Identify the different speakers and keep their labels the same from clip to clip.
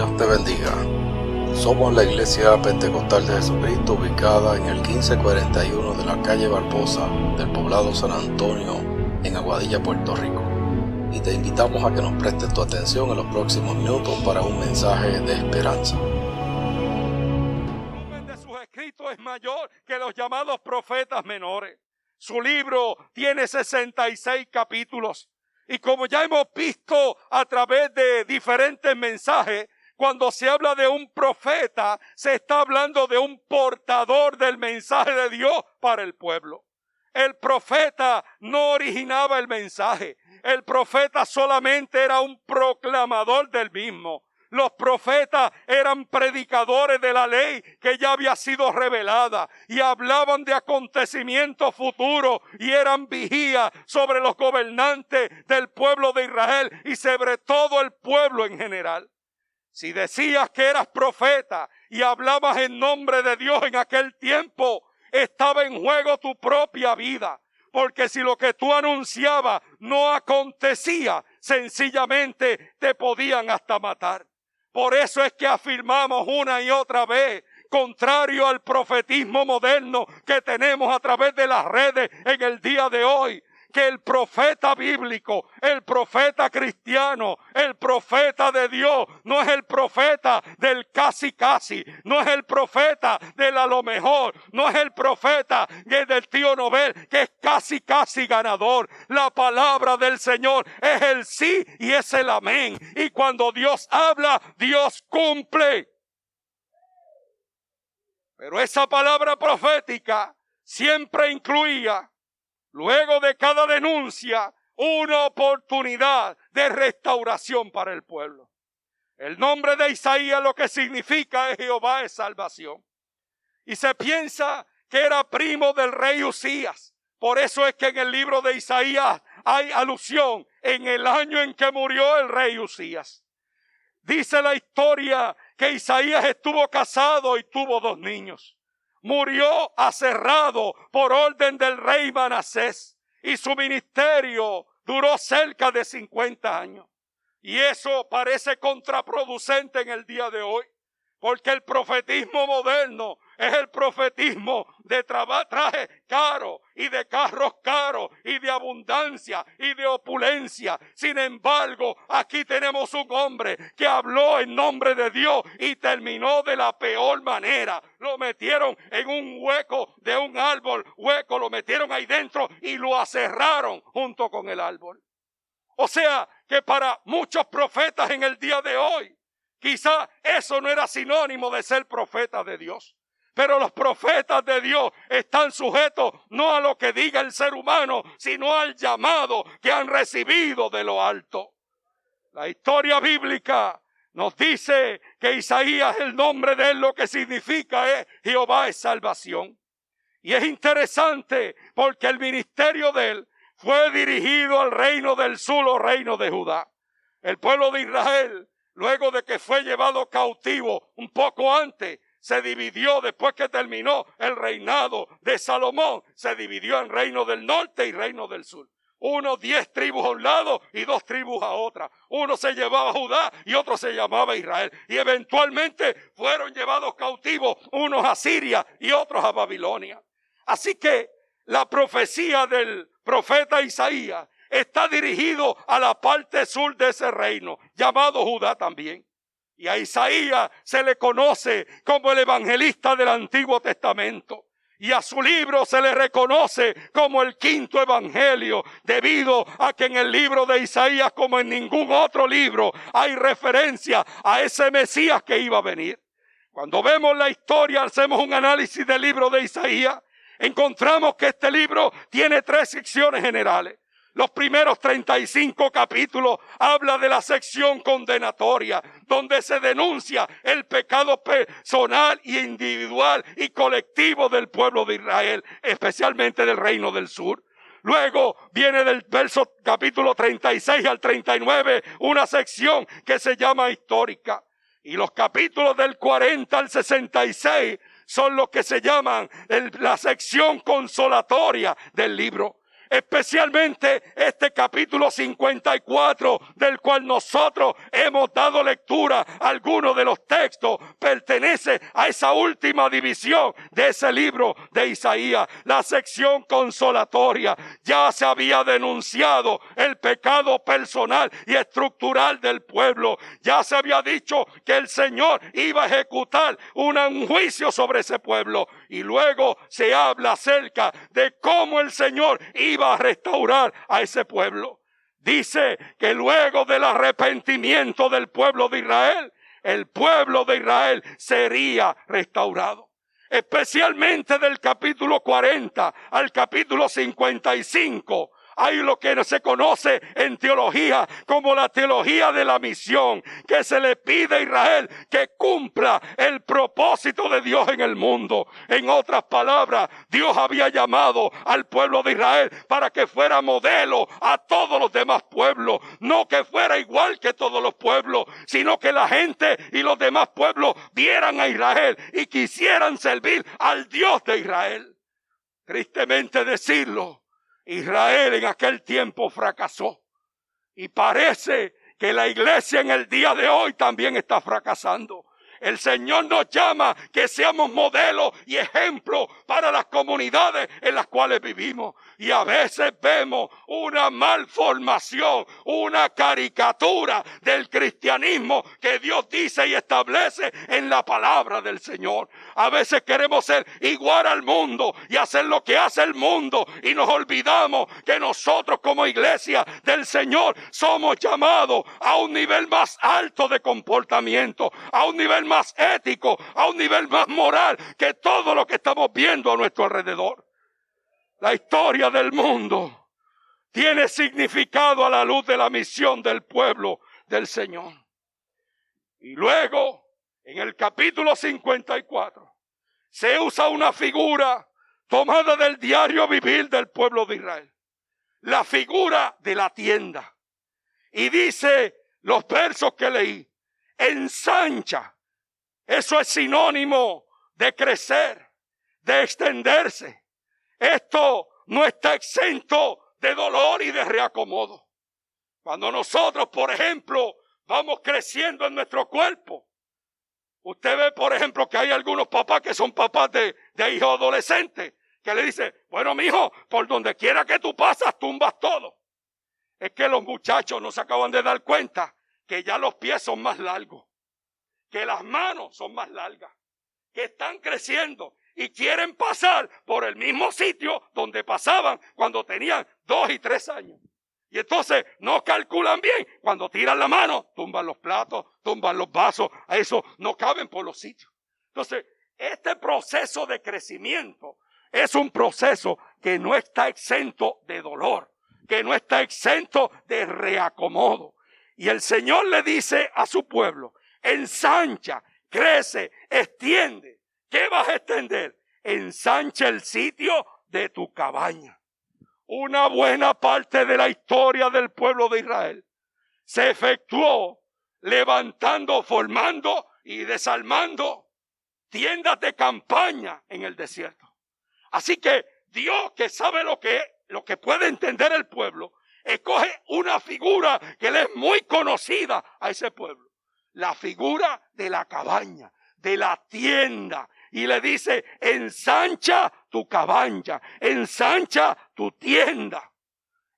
Speaker 1: Dios te bendiga. Somos la Iglesia Pentecostal de Jesucristo, ubicada en el 1541 de la calle Barbosa del poblado San Antonio, en Aguadilla, Puerto Rico. Y te invitamos a que nos prestes tu atención en los próximos minutos para un mensaje de esperanza.
Speaker 2: El volumen de sus escritos es mayor que los llamados profetas menores. Su libro tiene 66 capítulos. Y como ya hemos visto a través de diferentes mensajes, cuando se habla de un profeta, se está hablando de un portador del mensaje de Dios para el pueblo. El profeta no originaba el mensaje. El profeta solamente era un proclamador del mismo. Los profetas eran predicadores de la ley que ya había sido revelada y hablaban de acontecimientos futuros y eran vigías sobre los gobernantes del pueblo de Israel y sobre todo el pueblo en general. Si decías que eras profeta y hablabas en nombre de Dios en aquel tiempo, estaba en juego tu propia vida. Porque si lo que tú anunciabas no acontecía, sencillamente te podían hasta matar. Por eso es que afirmamos una y otra vez, contrario al profetismo moderno que tenemos a través de las redes en el día de hoy, que el profeta bíblico, el profeta cristiano, el profeta de Dios, no es el profeta del casi casi, no es el profeta del a lo mejor, no es el profeta del tío Nobel, que es casi casi ganador. La palabra del Señor es el sí y es el amén. Y cuando Dios habla, Dios cumple. Pero esa palabra profética siempre incluía, luego de cada denuncia, una oportunidad de restauración para el pueblo. El nombre de Isaías lo que significa es Jehová es salvación. Y se piensa que era primo del rey Usías. Por eso es que en el libro de Isaías hay alusión en el año en que murió el rey Usías. Dice la historia que Isaías estuvo casado y tuvo 2 niños. Murió aserrado por orden del rey Manasés y su ministerio duró cerca de 50 años. Y eso parece contraproducente en el día de hoy, porque el profetismo moderno es el profetismo de traje caro y de carros caros y de abundancia y de opulencia. Sin embargo, aquí tenemos un hombre que habló en nombre de Dios y terminó de la peor manera. Lo metieron en un hueco de un árbol, lo metieron ahí dentro y lo aserraron junto con el árbol. O sea que para muchos profetas en el día de hoy, quizá eso no era sinónimo de ser profeta de Dios. Pero los profetas de Dios están sujetos no a lo que diga el ser humano, sino al llamado que han recibido de lo alto. La historia bíblica nos dice que Isaías, el nombre de él, lo que significa es Jehová es salvación. Y es interesante porque el ministerio de él fue dirigido al reino del sur o reino de Judá. El pueblo de Israel, luego de que fue llevado cautivo un poco antes, se dividió después que terminó el reinado de Salomón. Se dividió en reino del norte y reino del sur. 10 tribus a un lado y 2 tribus a otra. Uno se llevaba a Judá y otro se llamaba Israel. Y eventualmente fueron llevados cautivos unos a Siria y otros a Babilonia. Así que la profecía del profeta Isaías está dirigido a la parte sur de ese reino, llamado Judá también. Y a Isaías se le conoce como el evangelista del Antiguo Testamento. Y a su libro se le reconoce como el 5º evangelio, debido a que en el libro de Isaías, como en ningún otro libro, hay referencia a ese Mesías que iba a venir. Cuando vemos la historia, hacemos un análisis del libro de Isaías, encontramos que este libro tiene 3 secciones generales. Los primeros 35 capítulos habla de la sección condenatoria, donde se denuncia el pecado personal y individual y colectivo del pueblo de Israel, especialmente del reino del sur. Luego viene del verso capítulo 36 al 39 una sección que se llama histórica. Y los capítulos del 40 al 66 son los que se llaman la sección consolatoria del libro. Especialmente este capítulo 54, del cual nosotros hemos dado lectura. Algunos de los textos pertenece a esa última división de ese libro de Isaías, la sección consolatoria. Ya se había denunciado el pecado personal y estructural del pueblo. Ya se había dicho que el Señor iba a ejecutar un juicio sobre ese pueblo. Y luego se habla acerca de cómo el Señor iba a restaurar a ese pueblo. Dice que luego del arrepentimiento del pueblo de Israel, el pueblo de Israel sería restaurado. Especialmente del capítulo 40 al capítulo 55. Hay lo que se conoce en teología como la teología de la misión, que se le pide a Israel que cumpla el propósito de Dios en el mundo. En otras palabras, Dios había llamado al pueblo de Israel para que fuera modelo a todos los demás pueblos. No que fuera igual que todos los pueblos, sino que la gente y los demás pueblos vieran a Israel y quisieran servir al Dios de Israel. Tristemente decirlo, Israel en aquel tiempo fracasó. Y parece que la iglesia en el día de hoy también está fracasando. El Señor nos llama que seamos modelos y ejemplos para las comunidades en las cuales vivimos. Y a veces vemos una malformación, una caricatura del cristianismo que Dios dice y establece en la palabra del Señor. A veces queremos ser igual al mundo y hacer lo que hace el mundo, y nos olvidamos que nosotros como iglesia del Señor somos llamados a un nivel más alto de comportamiento, a un nivel más ético, a un nivel más moral que todo lo que estamos viendo a nuestro alrededor. La historia del mundo tiene significado a la luz de la misión del pueblo del Señor. Y luego, en el capítulo 54, se usa una figura tomada del diario vivir del pueblo de Israel. La figura de la tienda. Y dice los versos que leí: ensancha. Eso es sinónimo de crecer, de extenderse. Esto no está exento de dolor y de reacomodo. Cuando nosotros, por ejemplo, vamos creciendo en nuestro cuerpo, usted ve, por ejemplo, que hay algunos papás que son papás de hijos adolescentes, que le dicen: bueno, mijo, por donde quiera que tú pasas, tumbas todo. Es que los muchachos no se acaban de dar cuenta que ya los pies son más largos, que las manos son más largas, que están creciendo y quieren pasar por el mismo sitio donde pasaban cuando tenían 2 y 3 años. Y entonces no calculan bien. Cuando tiran la mano, tumban los platos, tumban los vasos. A eso no caben por los sitios. Entonces, este proceso de crecimiento es un proceso que no está exento de dolor, que no está exento de reacomodo. Y el Señor le dice a su pueblo: ensancha, crece, extiende. ¿Qué vas a extender? Ensancha el sitio de tu cabaña. Una buena parte de la historia del pueblo de Israel se efectuó levantando, formando y desarmando tiendas de campaña en el desierto. Así que Dios, que sabe lo que puede entender el pueblo, escoge una figura que le es muy conocida a ese pueblo. La figura de la cabaña, de la tienda. Y le dice: ensancha tu cabaña, ensancha tu tienda.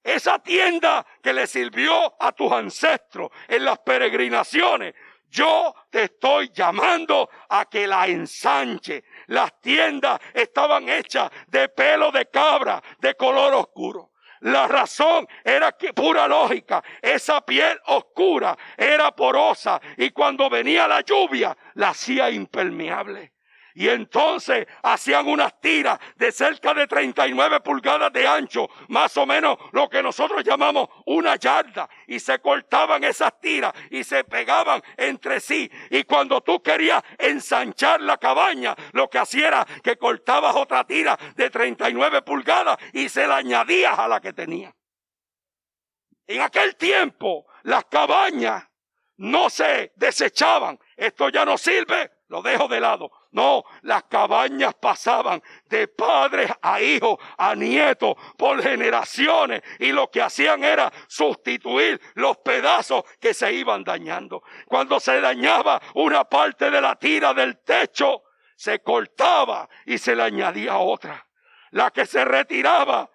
Speaker 2: Esa tienda que le sirvió a tus ancestros en las peregrinaciones, yo te estoy llamando a que la ensanche. Las tiendas estaban hechas de pelo de cabra, de color oscuro. La razón era que, pura lógica, esa piel oscura era porosa y cuando venía la lluvia la hacía impermeable. Y entonces hacían unas tiras de cerca de 39 pulgadas de ancho, más o menos lo que nosotros llamamos una yarda. Y se cortaban esas tiras y se pegaban entre sí. Y cuando tú querías ensanchar la cabaña, lo que hacía era que cortabas otra tira de 39 pulgadas y se la añadías a la que tenía. En aquel tiempo las cabañas no se desechaban. Esto ya no sirve, lo dejo de lado. No, las cabañas pasaban de padres a hijos, a nietos, por generaciones. Y lo que hacían era sustituir los pedazos que se iban dañando. Cuando se dañaba una parte de la tira del techo, se cortaba y se le añadía otra. La que se retiraba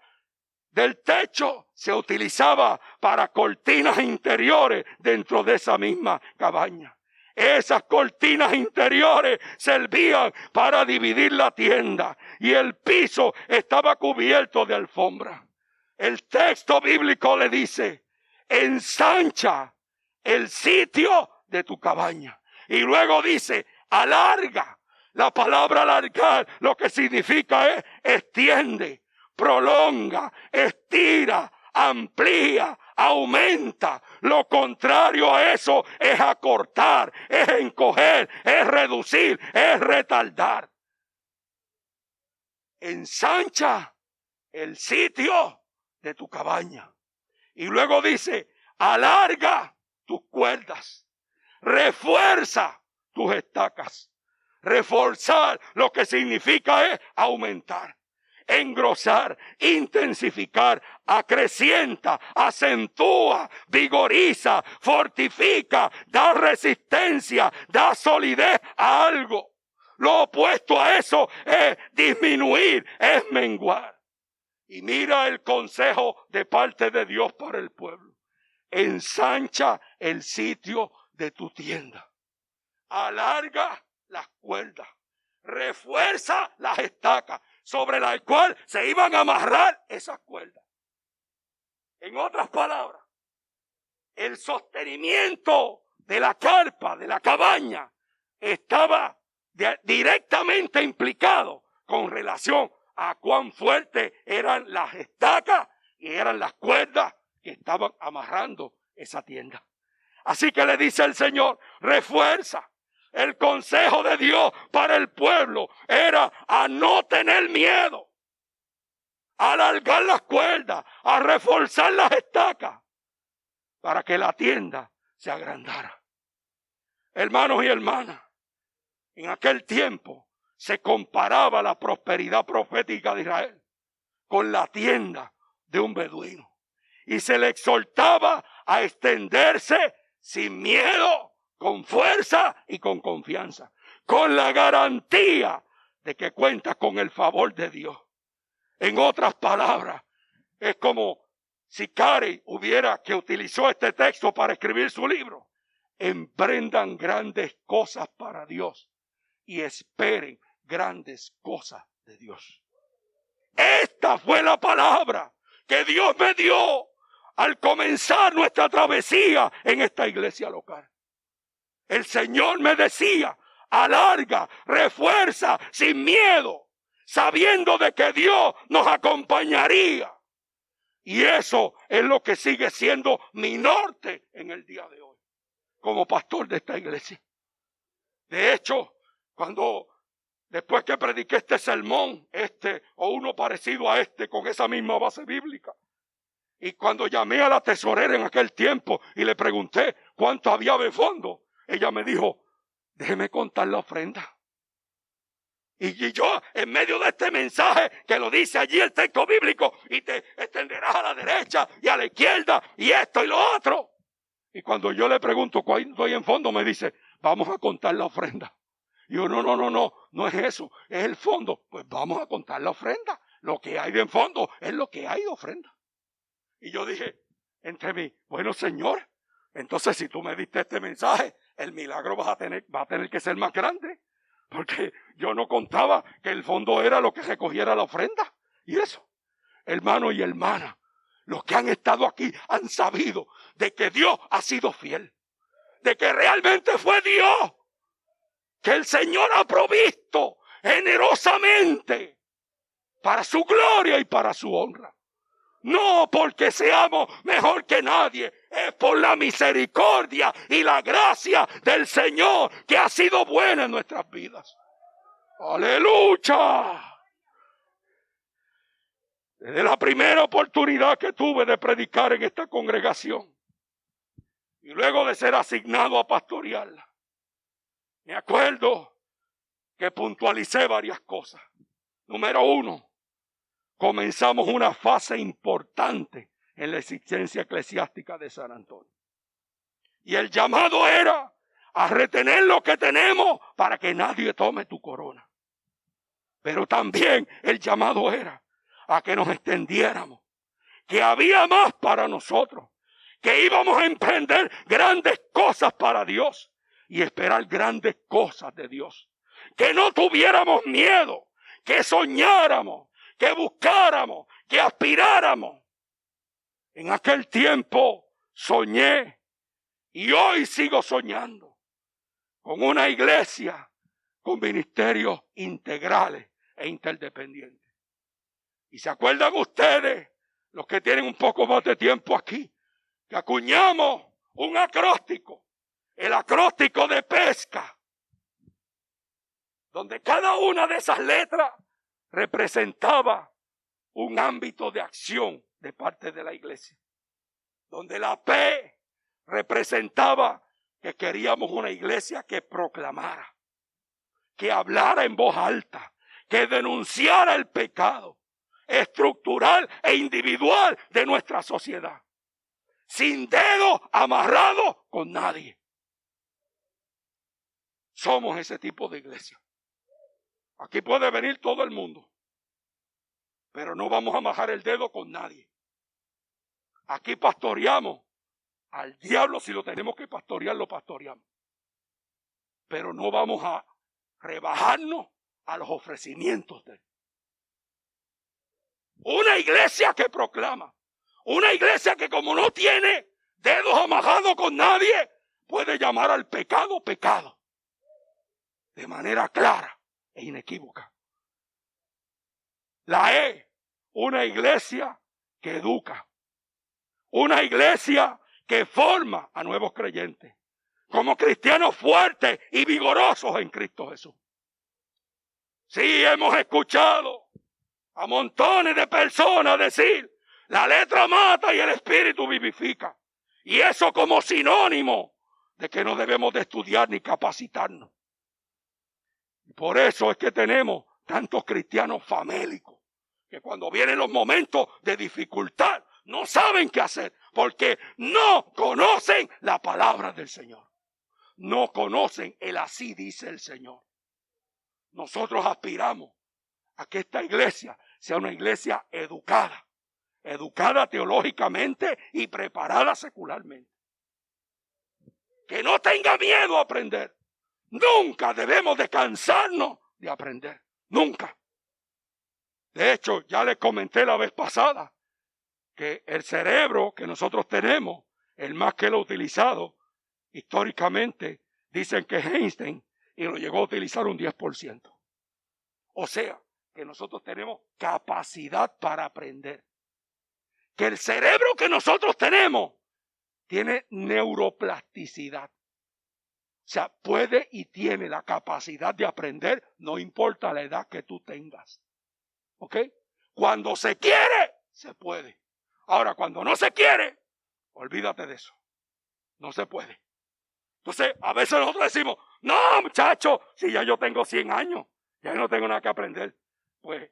Speaker 2: del techo se utilizaba para cortinas interiores dentro de esa misma cabaña. Esas cortinas interiores servían para dividir la tienda y el piso estaba cubierto de alfombra. El texto bíblico le dice: ensancha el sitio de tu cabaña. Y luego dice: alarga. La palabra alargar lo que significa es extiende, prolonga, estira, amplía, aumenta. Lo contrario a eso es acortar, es encoger, es reducir, es retardar. Ensancha el sitio de tu cabaña. Y luego dice: alarga tus cuerdas, refuerza tus estacas. Reforzar lo que significa es aumentar, engrosar, intensificar, acrecienta, acentúa, vigoriza, fortifica, da resistencia, da solidez a algo. Lo opuesto a eso es disminuir, es menguar. Y mira el consejo de parte de Dios para el pueblo: ensancha el sitio de tu tienda, alarga las cuerdas, refuerza las estacas sobre las cuales se iban a amarrar esas cuerdas. En otras palabras, el sostenimiento de la carpa, de la cabaña, estaba directamente implicado con relación a cuán fuertes eran las estacas y eran las cuerdas que estaban amarrando esa tienda. Así que le dice el Señor: refuerza. El consejo de Dios para el pueblo era a no tener miedo, a alargar las cuerdas, a reforzar las estacas, para que la tienda se agrandara. Hermanos y hermanas, en aquel tiempo se comparaba la prosperidad profética de Israel con la tienda de un beduino. Y se le exhortaba a extenderse sin miedo, con fuerza y con confianza, con la garantía de que cuenta con el favor de Dios. En otras palabras, es como si Carey que utilizó este texto para escribir su libro: emprendan grandes cosas para Dios y esperen grandes cosas de Dios. Esta fue la palabra que Dios me dio al comenzar nuestra travesía en esta iglesia local. El Señor me decía: alarga, refuerza, sin miedo, sabiendo de que Dios nos acompañaría. Y eso es lo que sigue siendo mi norte en el día de hoy, como pastor de esta iglesia. De hecho, después que prediqué este sermón, o uno parecido a con esa misma base bíblica, y cuando llamé a la tesorera en aquel tiempo y le pregunté cuánto había de fondo, ella me dijo: déjeme contar la ofrenda. Y yo, en medio de este mensaje que lo dice allí el texto bíblico, y te extenderás a la derecha y a la izquierda y esto y lo otro. Y cuando yo le pregunto cuánto hay en fondo, me dice: vamos a contar la ofrenda. Y yo: no es eso, es el fondo. Pues vamos a contar la ofrenda. Lo que hay de en fondo es lo que hay de ofrenda. Y yo dije entre mí: bueno, Señor, entonces si tú me diste este mensaje, el milagro va a tener que ser más grande, porque yo no contaba que el fondo era lo que recogiera la ofrenda. Y eso, hermano y hermana, los que han estado aquí han sabido de que Dios ha sido fiel, de que realmente fue Dios, que el Señor ha provisto generosamente para su gloria y para su honra. No porque seamos mejor que nadie, es por la misericordia y la gracia del Señor que ha sido buena en nuestras vidas. ¡Aleluya! Desde la primera oportunidad que tuve de predicar en esta congregación y luego de ser asignado a pastorearla, me acuerdo que puntualicé varias cosas. Número 1, comenzamos una fase importante en la existencia eclesiástica de San Antonio. Y el llamado era a retener lo que tenemos para que nadie tome tu corona. Pero también el llamado era a que nos extendiéramos, que había más para nosotros, que íbamos a emprender grandes cosas para Dios y esperar grandes cosas de Dios. Que no tuviéramos miedo, que soñáramos, que buscáramos, que aspiráramos. En aquel tiempo soñé y hoy sigo soñando con una iglesia con ministerios integrales e interdependientes. ¿Y se acuerdan ustedes, los que tienen un poco más de tiempo aquí, que acuñamos un acróstico, el acróstico de pesca, donde cada una de esas letras representaba un ámbito de acción de parte de la iglesia, donde la P representaba que queríamos una iglesia que proclamara, que hablara en voz alta, que denunciara el pecado estructural e individual de nuestra sociedad, sin dedo amarrado con nadie. Somos ese tipo de iglesia. Aquí puede venir todo el mundo, pero no vamos a amarrar el dedo con nadie. Aquí pastoreamos al diablo, si lo tenemos que pastorear, lo pastoreamos. Pero no vamos a rebajarnos a los ofrecimientos de él. Una iglesia que proclama, una iglesia que como no tiene dedos amarrados con nadie, puede llamar al pecado, pecado, de manera clara e inequívoca. La E, una iglesia que educa, una iglesia que forma a nuevos creyentes, como cristianos fuertes y vigorosos en Cristo Jesús. Sí, hemos escuchado a montones de personas decir, la letra mata y el espíritu vivifica. Y eso como sinónimo de que no debemos de estudiar ni capacitarnos. Por eso es que tenemos tantos cristianos famélicos, que cuando vienen los momentos de dificultad, no saben qué hacer, porque no conocen la palabra del Señor. No conocen el así dice el Señor. Nosotros aspiramos a que esta iglesia sea una iglesia educada, educada teológicamente y preparada secularmente. Que no tenga miedo a aprender. Nunca debemos de cansarnos de aprender. Nunca. De hecho, ya les comenté la vez pasada que el cerebro que nosotros tenemos, el más que lo utilizado, históricamente dicen que Einstein y lo llegó a utilizar un 10%. O sea, que nosotros tenemos capacidad para aprender. Que el cerebro que nosotros tenemos tiene neuroplasticidad. O sea, puede y tiene la capacidad de aprender, no importa la edad que tú tengas. ¿Ok? Cuando se quiere, se puede. Ahora, cuando no se quiere, olvídate de eso. No se puede. Entonces, a veces nosotros decimos, no, muchacho, si ya yo tengo 100 años, ya no tengo nada que aprender. Pues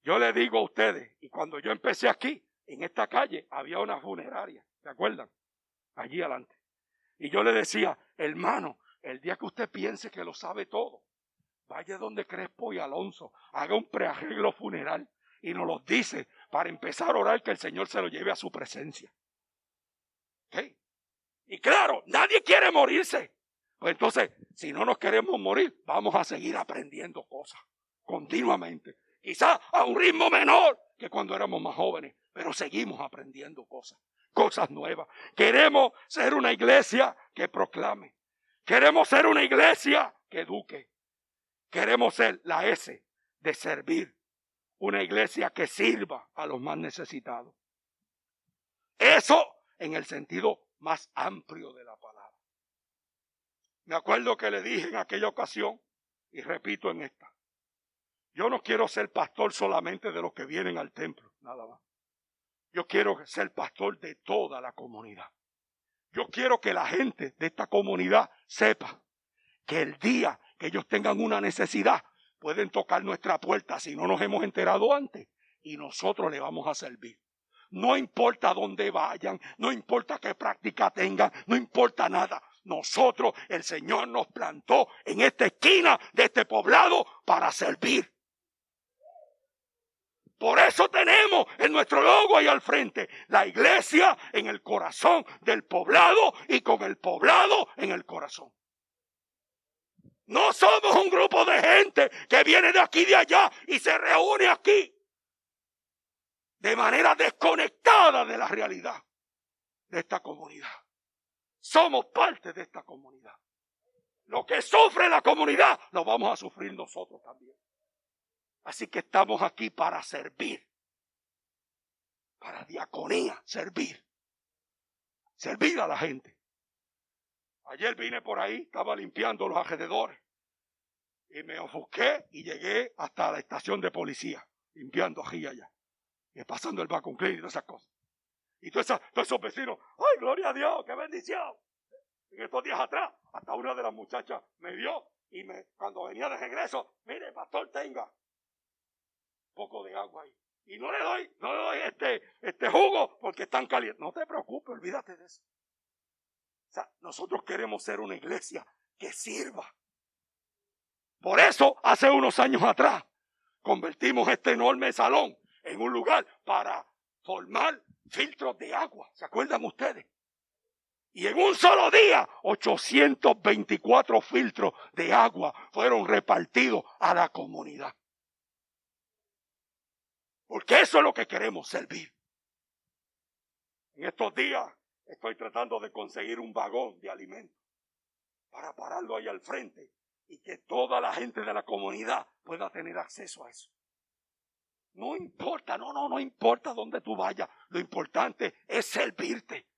Speaker 2: yo le digo a ustedes, y cuando yo empecé aquí, en esta calle, había una funeraria, ¿se acuerdan? Allí adelante. Y yo le decía, hermano, el día que usted piense que lo sabe todo, vaya donde Crespo y Alonso, haga un prearreglo funeral y nos los dice para empezar a orar que el Señor se lo lleve a su presencia. ¿Okay? Y claro, nadie quiere morirse. Pues entonces, si no nos queremos morir, vamos a seguir aprendiendo cosas continuamente. Quizás a un ritmo menor que cuando éramos más jóvenes, pero seguimos aprendiendo cosas nuevas. Queremos ser una iglesia que proclame. Queremos ser una iglesia que eduque. Queremos ser la S de servir. Una iglesia que sirva a los más necesitados. Eso en el sentido más amplio de la palabra. Me acuerdo que le dije en aquella ocasión, y repito en esta, yo no quiero ser pastor solamente de los que vienen al templo, nada más. Yo quiero ser pastor de toda la comunidad. Yo quiero que la gente de esta comunidad sepa que el día que ellos tengan una necesidad, pueden tocar nuestra puerta si no nos hemos enterado antes y nosotros le vamos a servir. No importa dónde vayan, no importa qué práctica tengan, no importa nada. Nosotros, el Señor nos plantó en esta esquina de este poblado para servir. Por eso tenemos en nuestro logo ahí al frente la iglesia en el corazón del poblado y con el poblado en el corazón. No somos un grupo de gente que viene de aquí y de allá y se reúne aquí de manera desconectada de la realidad de esta comunidad. Somos parte de esta comunidad. Lo que sufre la comunidad lo vamos a sufrir nosotros también. Así que estamos aquí para servir. Para diaconía, servir. Servir a la gente. Ayer vine por ahí, estaba limpiando los alrededores. Y me ofusqué y llegué hasta la estación de policía. Limpiando aquí y allá. Y pasando el vacuum cleaner y todas esas cosas. Y todos esos vecinos, ¡ay, gloria a Dios, qué bendición! En estos días atrás, hasta una de las muchachas me vio y cuando venía de regreso, mire, pastor, tenga un poco de agua ahí. Y no le doy este jugo porque están calientes. No te preocupes, olvídate de eso. O sea, nosotros queremos ser una iglesia que sirva. Por eso, hace unos años atrás, convertimos este enorme salón en un lugar para formar filtros de agua. ¿Se acuerdan ustedes? Y en un solo día, 824 filtros de agua fueron repartidos a la comunidad. Porque eso es lo que queremos, servir. En estos días estoy tratando de conseguir un vagón de alimentos para pararlo ahí al frente y que toda la gente de la comunidad pueda tener acceso a eso. No importa, no importa dónde tú vayas. Lo importante es servirte.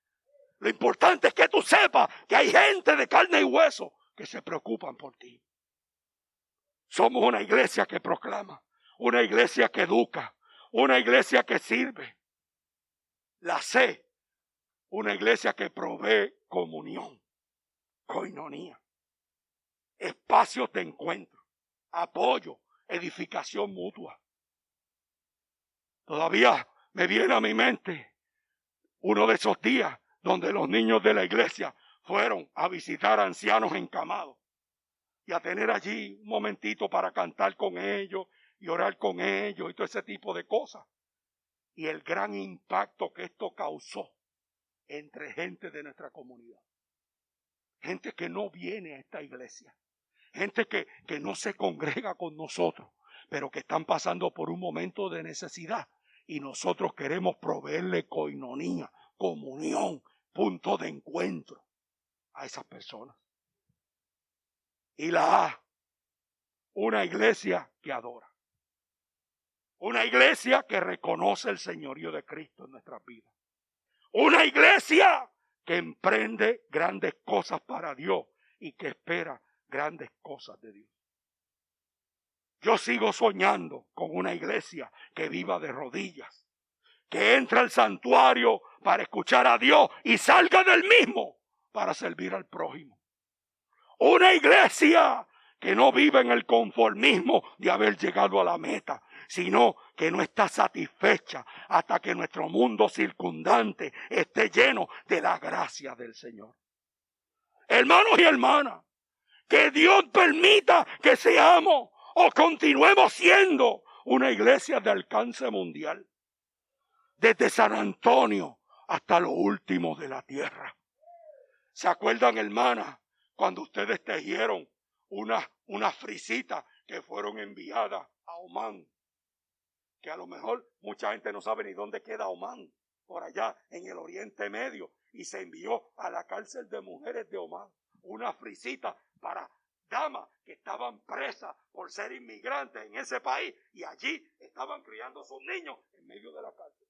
Speaker 2: Lo importante es que tú sepas que hay gente de carne y hueso que se preocupan por ti. Somos una iglesia que proclama, una iglesia que educa, una iglesia que sirve. La C, una iglesia que provee comunión, coinonía, espacios de encuentro, apoyo, edificación mutua. Todavía me viene a mi mente uno de esos días donde los niños de la iglesia fueron a visitar a ancianos encamados y a tener allí un momentito para cantar con ellos y orar con ellos y todo ese tipo de cosas. Y el gran impacto que esto causó entre gente de nuestra comunidad. Gente que no viene a esta iglesia. Gente que no se congrega con nosotros, pero que están pasando por un momento de necesidad. Y nosotros queremos proveerle coinonía, comunión, punto de encuentro a esas personas. Y la A, una iglesia que adora. Una iglesia que reconoce el señorío de Cristo en nuestras vidas. Una iglesia que emprende grandes cosas para Dios y que espera grandes cosas de Dios. Yo sigo soñando con una iglesia que viva de rodillas, que entre al santuario para escuchar a Dios y salga del mismo para servir al prójimo. Una iglesia que no vive en el conformismo de haber llegado a la meta, sino que no está satisfecha hasta que nuestro mundo circundante esté lleno de la gracia del Señor. Hermanos y hermanas, que Dios permita que seamos o continuemos siendo una iglesia de alcance mundial. Desde San Antonio hasta lo último de la tierra. ¿Se acuerdan, hermanas, cuando ustedes tejieron unas frisitas que fueron enviadas a Omán? Que a lo mejor mucha gente no sabe ni dónde queda Omán, por allá en el Oriente Medio, y se envió a la cárcel de mujeres de Omán una frisita para damas que estaban presas por ser inmigrantes en ese país y allí estaban criando a sus niños en medio de la cárcel.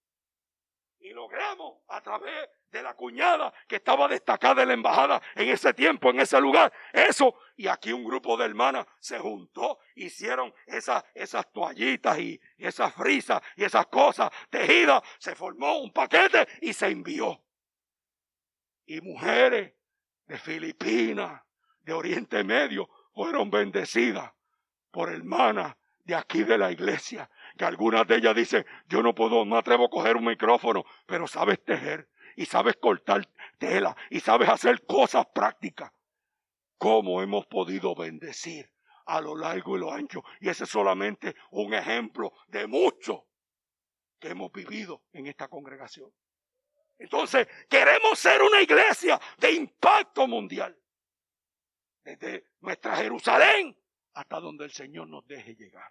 Speaker 2: Y logramos a través de la cuñada que estaba destacada en la embajada en ese tiempo, en ese lugar, eso. Y aquí un grupo de hermanas se juntó, hicieron esas toallitas y esas frisas y esas cosas tejidas. Se formó un paquete y se envió. Y mujeres de Filipinas, de Oriente Medio, fueron bendecidas por hermanas de aquí de la iglesia, que algunas de ellas dicen, yo no me atrevo a coger un micrófono, pero sabes tejer, y sabes cortar tela, y sabes hacer cosas prácticas. ¿Cómo hemos podido bendecir a lo largo y lo ancho? Y ese es solamente un ejemplo de mucho que hemos vivido en esta congregación. Entonces, queremos ser una iglesia de impacto mundial. Desde nuestra Jerusalén hasta donde el Señor nos deje llegar.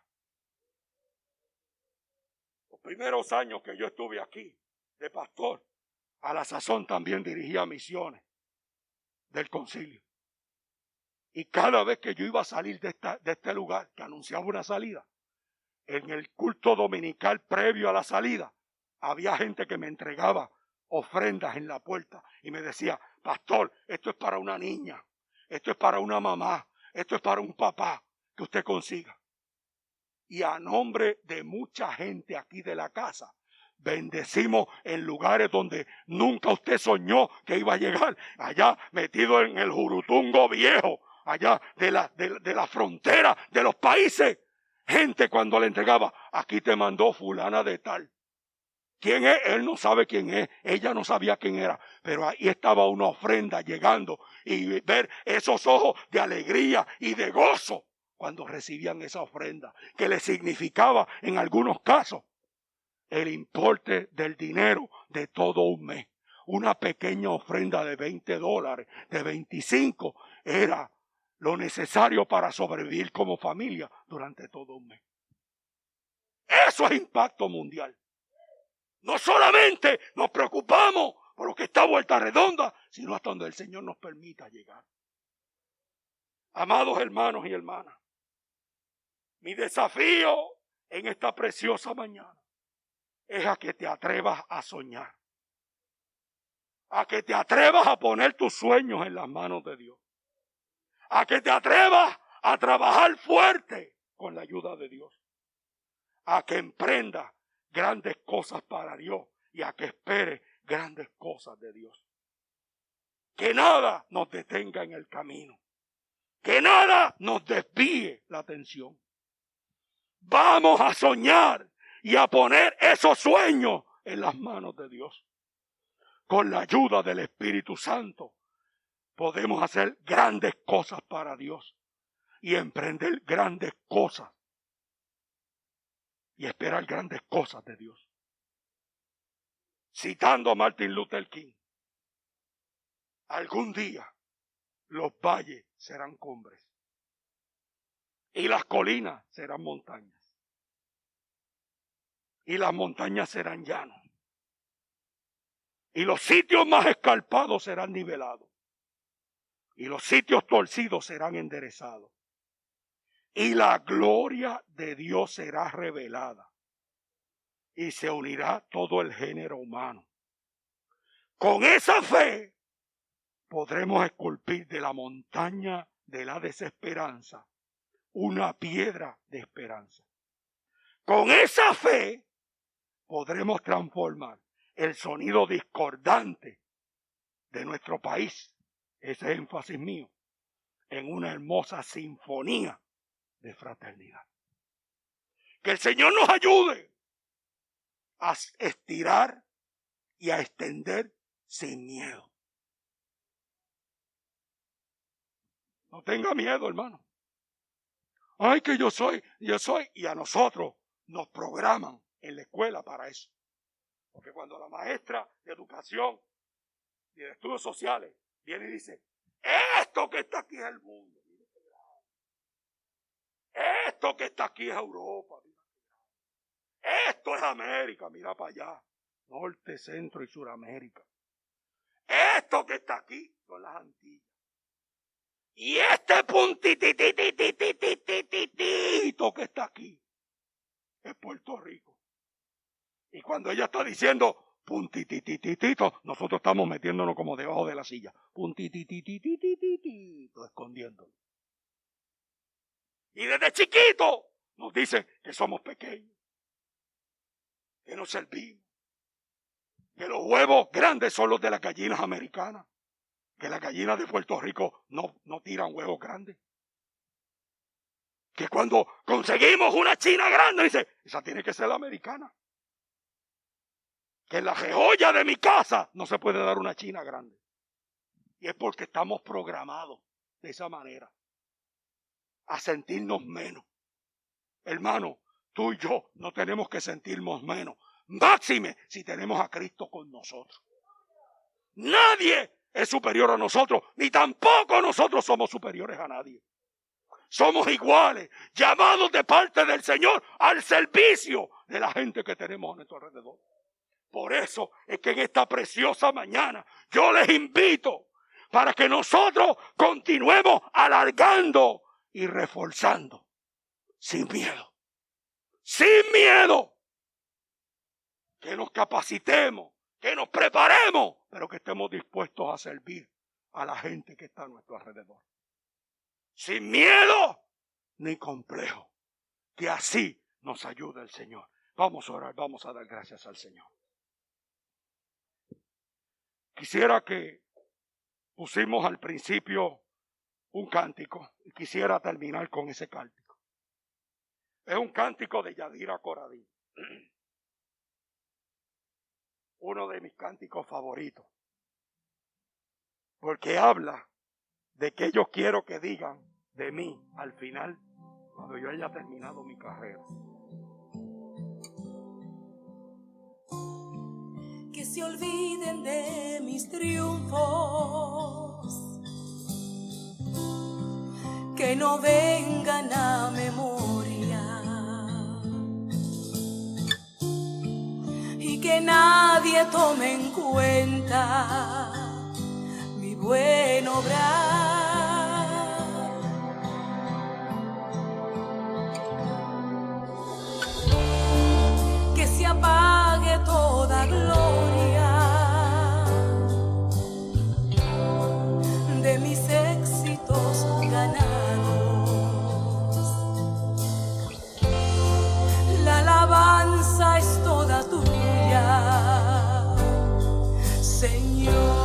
Speaker 2: Los primeros años que yo estuve aquí de pastor, a la sazón también dirigía misiones del concilio. Y cada vez que yo iba a salir de este lugar, que anunciaba una salida, en el culto dominical previo a la salida, había gente que me entregaba ofrendas en la puerta y me decía, pastor, esto es para una niña, esto es para una mamá, esto es para un papá que usted consiga. Y a nombre de mucha gente aquí de la casa, bendecimos en lugares donde nunca usted soñó que iba a llegar, allá metido en el Jurutungo viejo, allá de la frontera de los países. Gente cuando le entregaba, aquí te mandó fulana de tal. ¿Quién es? Él no sabe quién es, ella no sabía quién era, pero ahí estaba una ofrenda llegando y ver esos ojos de alegría y de gozo cuando recibían esa ofrenda, que le significaba en algunos casos el importe del dinero de todo un mes. Una pequeña ofrenda de $20, de 25, era lo necesario para sobrevivir como familia durante todo un mes. Eso es impacto mundial. No solamente nos preocupamos por lo que está a vuelta redonda, sino hasta donde el Señor nos permita llegar. Amados hermanos y hermanas, mi desafío en esta preciosa mañana es a que te atrevas a soñar, a que te atrevas a poner tus sueños en las manos de Dios, a que te atrevas a trabajar fuerte con la ayuda de Dios, a que emprendas grandes cosas para Dios y a que esperes grandes cosas de Dios. Que nada nos detenga en el camino, que nada nos desvíe la atención. Vamos a soñar y a poner esos sueños en las manos de Dios. Con la ayuda del Espíritu Santo podemos hacer grandes cosas para Dios y emprender grandes cosas y esperar grandes cosas de Dios. Citando a Martin Luther King, algún día los valles serán cumbres y las colinas serán montañas y las montañas serán llanos y los sitios más escarpados serán nivelados y los sitios torcidos serán enderezados y la gloria de Dios será revelada y se unirá todo el género humano. Con esa fe podremos esculpir de la montaña de la desesperanza una piedra de esperanza. Con esa fe podremos transformar el sonido discordante de nuestro país, ese énfasis mío, en una hermosa sinfonía de fraternidad. Que el Señor nos ayude a estirar y a extender sin miedo. No tenga miedo, hermano. Ay, que yo soy, y a nosotros nos programan en la escuela para eso. Porque cuando la maestra de educación y de estudios sociales viene y dice, esto que está aquí es el mundo. Esto que está aquí es Europa. Esto es América, mira para allá. Norte, Centro y Suramérica. Esto que está aquí son las Antillas. Y este puntitititititititito que está aquí es Puerto Rico. Y cuando ella está diciendo puntititititito, nosotros estamos metiéndonos como debajo de la silla. Puntitititititito, escondiéndolo. Y desde chiquito nos dice que somos pequeños, que no servimos, que los huevos grandes son los de las gallinas americanas, que las gallinas de Puerto Rico no tiran huevos grandes. Que cuando conseguimos una China grande, dice, esa tiene que ser la americana. Que en la joya de mi casa no se puede dar una China grande. Y es porque estamos programados de esa manera. A sentirnos menos. Hermano, tú y yo no tenemos que sentirnos menos. Máxime si tenemos a Cristo con nosotros. Nadie es superior a nosotros, ni tampoco nosotros somos superiores a nadie. Somos iguales, llamados de parte del Señor al servicio de la gente que tenemos a nuestro alrededor. Por eso es que en esta preciosa mañana yo les invito para que nosotros continuemos alargando y reforzando sin miedo. Sin miedo. Que nos capacitemos, que nos preparemos, pero que estemos dispuestos a servir a la gente que está a nuestro alrededor. Sin miedo ni complejo. Que así nos ayude el Señor. Vamos a orar, vamos a dar gracias al Señor. Quisiera que pusimos al principio un cántico y quisiera terminar con ese cántico. Es un cántico de Yadira Coradí. Uno de mis cánticos favoritos. Porque habla de que yo quiero que digan de mí al final, cuando yo haya terminado mi carrera.
Speaker 3: Que se olviden de mis triunfos, que no vengan a memoria, y que nadie tome en cuenta mi buen obrar. Que se apague toda gloria de mis éxitos ganados. La alabanza es toda tuya, Señor.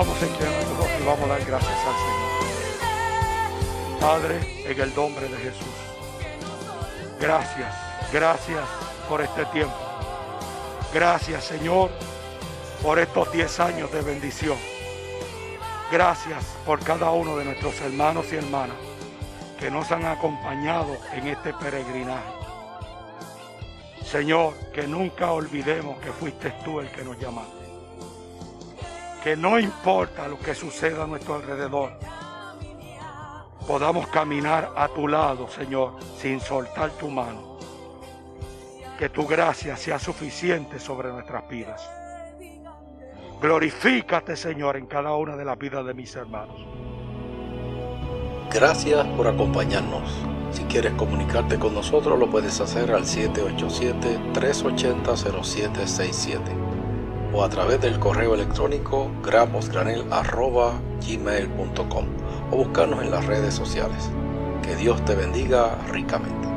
Speaker 2: Vamos a inclinar nuestros ojos y vamos a dar gracias al Señor. Padre, en el nombre de Jesús. Gracias por este tiempo. Gracias, Señor, por estos 10 años de bendición. Gracias por cada uno de nuestros hermanos y hermanas que nos han acompañado en este peregrinaje. Señor, que nunca olvidemos que fuiste tú el que nos llamaste. Que no importa lo que suceda a nuestro alrededor, podamos caminar a tu lado, Señor, sin soltar tu mano. Que tu gracia sea suficiente sobre nuestras vidas. Glorifícate, Señor, en cada una de las vidas de mis hermanos.
Speaker 1: Gracias por acompañarnos. Si quieres comunicarte con nosotros, lo puedes hacer al 787-380-0767 o a través del correo electrónico gramosgranel@gmail.com o buscarnos en las redes sociales. Que Dios te bendiga ricamente.